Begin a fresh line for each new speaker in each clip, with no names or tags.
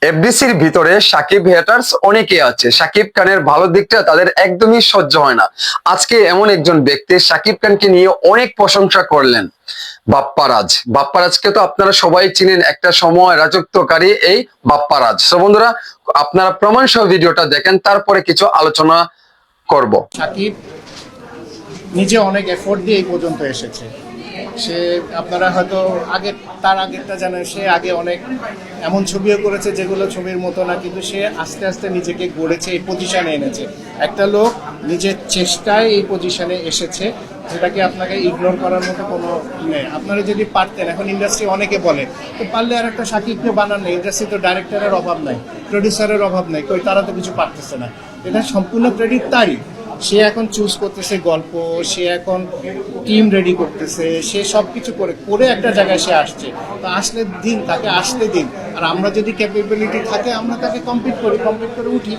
এফডিসির ভিতরে সাকিব হেটার্স অনেকে আছে। সাকিব খানের ভালো দিকটা তাদের একদমই সহ্য হয় না। আজকে এমন একজন ব্যক্তি সাকিব খানকে নিয়ে অনেক প্রশংসা করলেন, বাপ্পারাজ। বাপ্পারাজকে তো আপনারা সবাই চিনেন, একটা সময় রাজত্বকারী এই বাপ্পারাজ। তো বন্ধুরা, আপনারা প্রমাণ সহ ভিডিওটা দেখেন, তারপরে কিছু আলোচনা করব।
সাকিব নিজে অনেক এফোর্ট দিয়ে এই পর্যন্ত এসেছে। সে আপনারা হয়তো তার আগেরটা জানেন, সে আগে অনেক এমন ছবিও করেছে যেগুলো ছবির মতো না, কিন্তু সে আস্তে আস্তে নিজেকে গড়েছে, এই পজিশনে এনেছে। একটা লোক নিজের চেষ্টায় এই পজিশনে এসেছে, যেটাকে আপনাকে ইগনোর করার মতো কোনো নেই। আপনারা যদি পারতেন, এখন ইন্ডাস্ট্রি অনেকে বলে তো পারলে আর একটা সাকিবকে বানান নেই, ইন্ডাস্ট্রি তো ডাইরেক্টরের অভাব নাই, প্রডিউসারের অভাব নাই, কই তারা তো কিছু পারতেছে না। এটা সম্পূর্ণ ক্রেডিট তারই। সে এখন চুজ করতেছে গল্প, সে এখন টিম রেডি করতেছে, সে সব কিছু করে করে একটা জায়গায় সে আসছে। তো আসলে দিন, তাকে আসতে দিন। আর আমরা যদি ক্যাপাবিলিটি থাকে আমরা তাকে কমপ্লিট করে উঠি,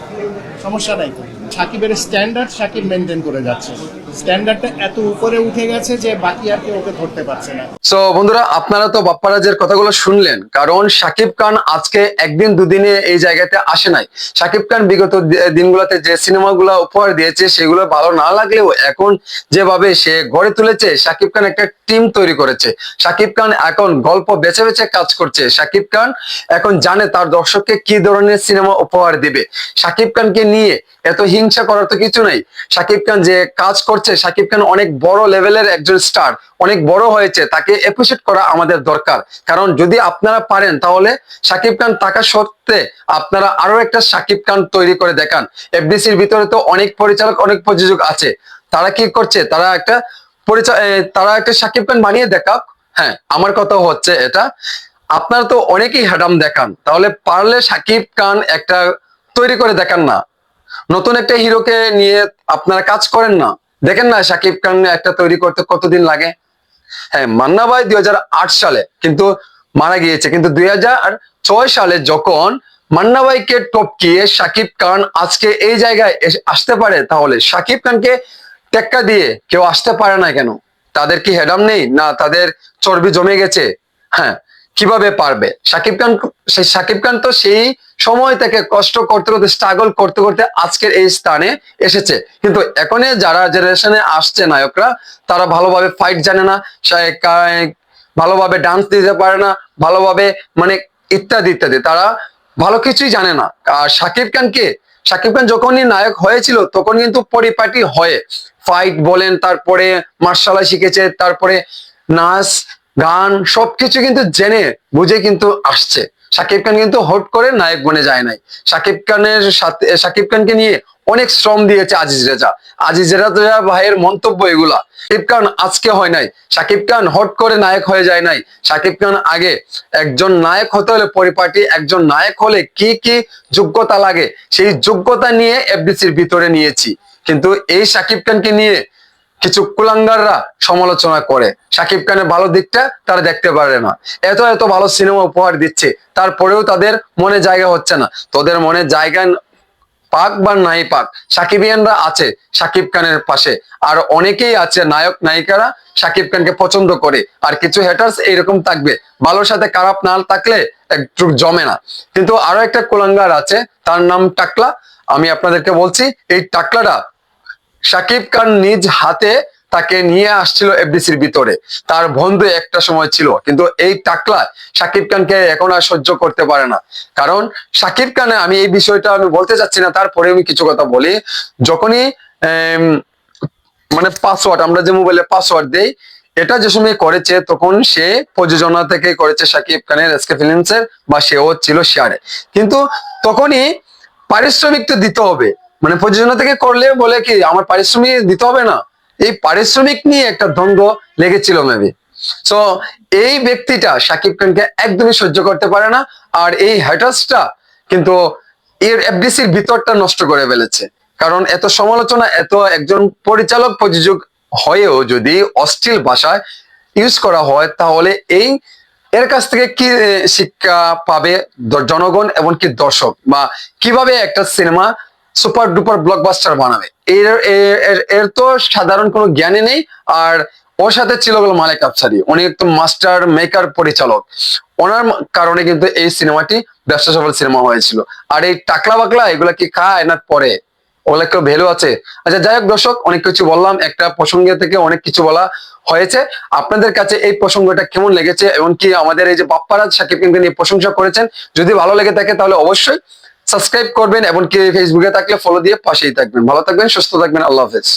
সমস্যা নাই। তো সাকিবের স্ট্যান্ডার্ড সাকিব মেনটেন করে যাচ্ছে, স্ট্যান্ডার্ডটা এত উপরে উঠে গেছে যে বাকি আর কেউ ওকে ধরতে পারছে না।
সো বন্ধুরা, আপনারা তো বাপ্পারাজের কথাগুলো শুনলেন, কারণ সাকিব খান আজকে একদিন দুদিনে এই জায়গাতে আসে নাই। সাকিব খান বিগত দিনগুলোতে যে সিনেমাগুলো উপহার দিয়েছে সেগুলো ভালো না লাগলেও এখন যেভাবে সে গড়ে তুলেছে, সাকিব খান একটা টিম তৈরি করেছে। সাকিব খান এখন গল্প বেছে বেছে কাজ করছে। সাকিব খান এখন জানে তার দর্শককে কি ধরনের সিনেমা উপহার দিবে। সাকিব খানকে নিয়ে এত হিংসা করার তো কিছু নাই। সাকিব খান যে কাজ করছে, সাকিব খান অনেক বড় লেভেলের একজন স্টার, অনেক বড় হয়েছে, তাকে এপ্রিশিয়েট করা আমাদের দরকার। কারণ যদি আপনারা পারেন তাহলে সাকিব খান থাকা সত্ত্বে আপনারা আরো একটা সাকিব খান তৈরি করে দেখান। এফডিসির ভিতরে তো অনেক পরিচালক, অনেক প্রযোজক আছে, তারা কি করছে, তারা একটা সাকিব খান বানিয়ে দেখাক। হ্যাঁ, আমার কথা হচ্ছে এটা, আপনারা তো অনেকেই হ্যাডাম দেখান, তাহলে পারলে সাকিব খান একটা তৈরি করে দেখান না। নতুন একটা হিরোকে নিয়ে আপনারা কাজ করেন না, দেখেন না সাকিব খান একটা তৈরি করতে কতদিন লাগে। হ্যাঁ, মান্না ভাই 2008 সালে কিন্তু মারা গিয়েছে, কিন্তু 2006 সালে যখন মান্না ভাইকে টপকিয়ে সাকিব খান আজকে এই জায়গায় আসতে পারে, তাহলে সাকিব খানকে টেক্কা দিয়ে কেউ আসতে পারে না কেন? তাদের কি হেডাম নেই, না তাদের চর্বি জমে গেছে? হ্যাঁ, কিভাবে পারবে? সাকিব খান তো সেই সময় থেকে কষ্ট করতে করতে, স্ট্রাগল করতে করতে আজকের এই স্থানে এসেছে। কিন্তু এখন যারা জেনারেশনে আসছে নায়করা, তারা ভালোভাবে ফাইট জানে না, ভালোভাবে ডান্স দিতে পারে না, ভালোভাবে মানে ইত্যাদি ইত্যাদি, তারা ভালো কিছুই জানে না। আর সাকিব খান যখনই নায়ক হয়েছিল তখন কিন্তু পরিপাটি হয়ে ফাইট বলেন, তারপরে মার্শাল আর্ট শিখেছে, তারপরে নাচ গান সবকিছু কিন্তু জেনে বুঝে কিন্তু আসছে। সাকিব খান কিন্তু হট করে নায়ক বনে যায় নাই। সাকিব খানকে নিয়ে অনেক শ্রম দিয়েছে আজিজ রেজা ভাইয়ের মন্তব্য এগুলা। সাকিব খান আজকে হয় নাই, সাকিব খান হট করে নায়ক হয়ে যায় নাই। সাকিব খান আগে একজন নায়ক হতে হলে পরিপাটি, একজন নায়ক হলে কি কি যোগ্যতা লাগে সেই যোগ্যতা নিয়ে এফডিসির ভিতরে নিয়েছি। কিন্তু এই সাকিব খানকে নিয়ে কিছু কুলাঙ্গাররা সমালোচনা করে, সাকিব খানের ভালো দিকটা তারা দেখতে পারে না। এত এত ভালো সিনেমা উপহার দিচ্ছে, তারপরেও তাদের মনে জায়গা হচ্ছে না। তোদের মনে জায়গা পাক বা নাই পাক, সাকিবিয়ানরা আছে সাকিব খানের পাশে, আর অনেকেই আছে নায়ক নায়িকারা সাকিব খানকে পছন্দ করে, আর কিছু হেটার্স এইরকম থাকবে, ভালোর সাথে খারাপ না থাকলে একটু জমে না। কিন্তু আরো একটা কুলাঙ্গার আছে, তার নাম টাকলা। আমি আপনাদেরকে বলছি, এই টাকলাটা সাকিব খান নিজ হাতে তাকে নিয়ে আসছিল এফডিসির ভিতরে। তার বন্ধু একটা সময় ছিল, কিন্তু এই টাকলা সাকিব খানকে এখন আর সহ্য করতে পারে না। কারণ সাকিব খানে, আমি এই বিষয়টা আমি বলতে চাচ্ছি না, তারপরে আমি কিছু কথা বলি। যখনই মানে পাসওয়ার্ড, আমরা যে মোবাইলে পাসওয়ার্ড দেই, এটা যে সময় করেছে তখন সে প্রযোজনা থেকে করেছে সাকিব খানের এসকে ফিল্মসের, বা সেও ছিল শেয়ারে। কিন্তু তখনই পারিশ্রমিক তো দিতে হবে, মানে প্রযোজনা থেকে করলে বলে কি আমার পারিশ্রমিক দিতে হবে না, এই পারিশ্রমিক নিয়ে একটা দ্বন্দ্ব লেগেছিল মেবি। সো এই ব্যক্তিটা সাকিব খানকে একদমই সহ্য করতে পারে না, আর এই হ্যাটার্সটা কিন্তু এর এফডিসির ভিতরটা নষ্ট করে ফেলেছে। কারণ এত সমালোচনা, এত একজন পরিচালক প্রযোজক হয়েও যদি অশ্লীল ভাষায় ইউজ করা হয়, তাহলে এর কাছ থেকে কি শিক্ষা পাবে জনগণ এবং কি দর্শক, বা কিভাবে একটা সিনেমা সুপার ডুপার ব্লকবাস্টার বানাবে? এর এর এর এর তো সাধারণ কোনো জ্ঞানই নেই, আর ওর সাথে ছিল হলো মালেক আফসারি, উনি একটু মাস্টার মেকার পরিচালক। ওনার কারণে কিন্তু এই সিনেমাটি ব্যবসা সফল সিনেমা হয়েছিল। আর এই টাকলা বাকলা এগুলা কি খায় না পরে, ওগুলা কেউ ভ্যালু আছে? আচ্ছা যাই হোক দর্শক, অনেক কিছু বললাম, একটা প্রসঙ্গে থেকে অনেক কিছু বলা হয়েছে। আপনাদের কাছে এই প্রসঙ্গটা কেমন লেগেছে, এবং কি আমাদের এই যে বাপ্পারাজ শাকিব খানকে নিয়ে প্রশংসা করেছেন, যদি ভালো লেগে থাকে তাহলে অবশ্যই সাবস্ক্রাইব করবেন, এবং কি ফেসবুকে থাকলে ফলো দিয়ে পাশেই থাকবেন। ভালো থাকবেন, সুস্থ থাকবেন, আল্লাহ হাফেজ।